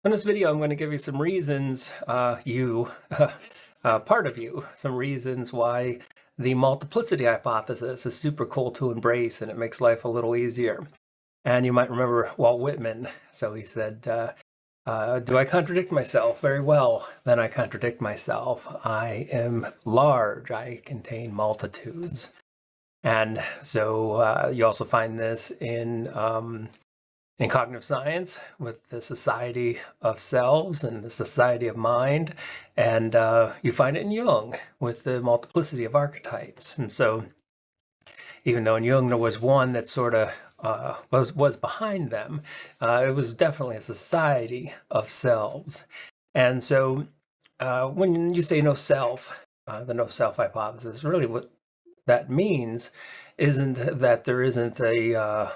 In this video, I'm going to give you some reasons, part of you, some reasons why the multiplicity hypothesis is super cool to embrace and it makes life a little easier. And you might remember Walt Whitman. So he said, do I contradict myself? Very well, then I contradict myself. I am large. I contain multitudes. And so you also find this in cognitive science with the Society of Selves and the Society of Mind, and you find it in Jung with the multiplicity of archetypes. And so even though in Jung there was one that sort of was behind them, it was definitely a society of selves. And so when you say no self, the no self hypothesis, really what that means isn't that there isn't a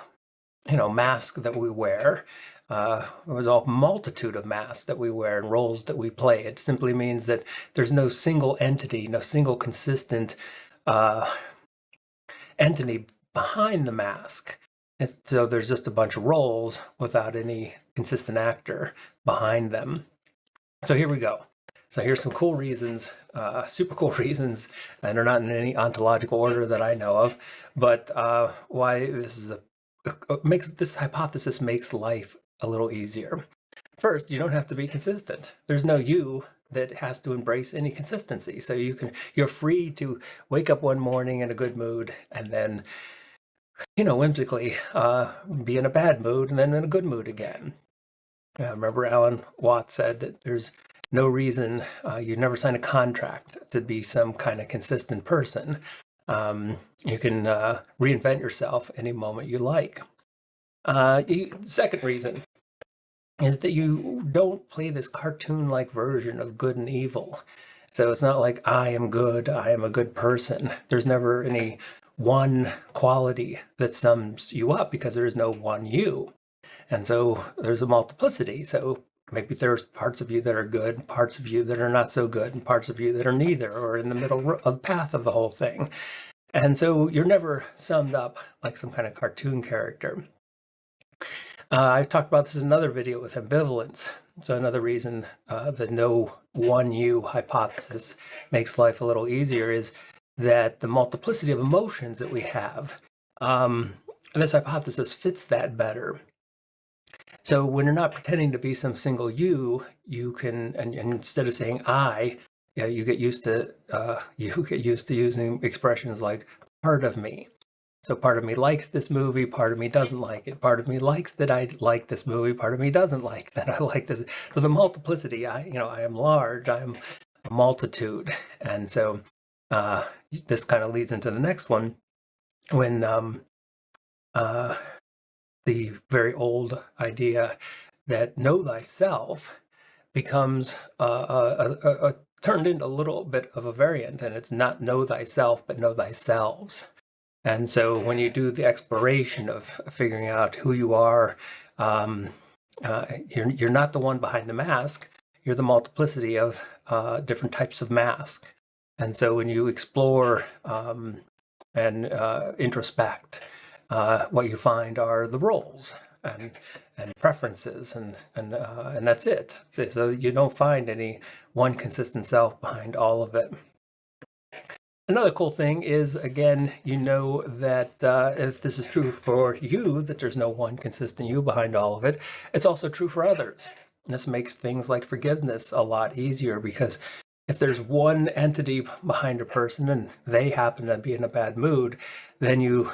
mask that we wear. It was a multitude of masks that we wear and roles that we play. It simply means that there's no single entity, no single consistent entity behind the mask. And so there's just a bunch of roles without any consistent actor behind them. So here we go. So here's some cool reasons, super cool reasons, and they're not in any ontological order that I know of, but why this hypothesis makes life a little easier. First, you don't have to be consistent. There's no you that has to embrace any consistency. So you're free to wake up one morning in a good mood and then, whimsically be in a bad mood and then in a good mood again. Remember Alan Watts said that there's no reason you'd never sign a contract to be some kind of consistent person. You can reinvent yourself any moment you like. Second reason is that you don't play this cartoon-like version of good and evil. So it's not like I am good, I am a good person. There's never any one quality that sums you up because there is no one you. And so there's a multiplicity. So maybe there's parts of you that are good, parts of you that are not so good, and parts of you that are neither, or in the middle of the path of the whole thing. And so you're never summed up like some kind of cartoon character. I talked about this in another video with ambivalence. So another reason the no one you hypothesis makes life a little easier is that the multiplicity of emotions that we have, this hypothesis fits that better. So when you're not pretending to be some single you can, and instead of saying I, you get used to using expressions like part of me. So part of me likes this movie, part of me doesn't like it. Part of me likes that I like this movie, part of me doesn't like that I like this. So the multiplicity, I am large, I am a multitude. And so this kind of leads into the next one when the very old idea that know thyself becomes turned into a little bit of a variant, and it's not know thyself, but know thyselves. And so when you do the exploration of figuring out who you are, you're not the one behind the mask, you're the multiplicity of different types of mask. And so when you explore and introspect, what you find are the roles and preferences, and that's it. So you don't find any one consistent self behind all of it. Another cool thing is, again, that if this is true for you, that there's no one consistent you behind all of it, it's also true for others. And this makes things like forgiveness a lot easier, because if there's one entity behind a person and they happen to be in a bad mood, then you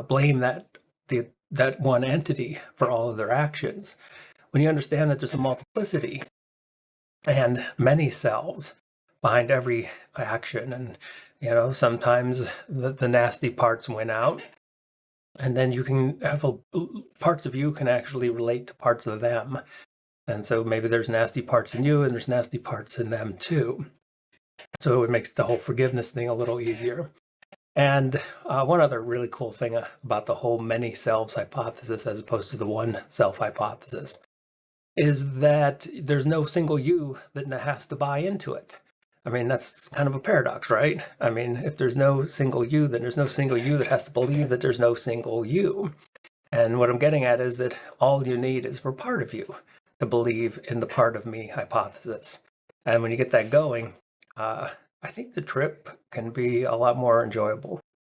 blame that one entity for all of their actions. When you understand that there's a multiplicity and many selves behind every action, and sometimes the nasty parts win out, and then you can have parts of you can actually relate to parts of them. And so maybe there's nasty parts in you and there's nasty parts in them too. So it makes the whole forgiveness thing a little easier. And one other really cool thing about the whole many selves hypothesis as opposed to the one self hypothesis is that there's no single you that has to buy into it. I mean, that's kind of a paradox, right? I mean, if there's no single you, then there's no single you that has to believe that there's no single you. And what I'm getting at is that all you need is for part of you to believe in the part of me hypothesis. And when you get that going, I think the trip can be a lot more enjoyable.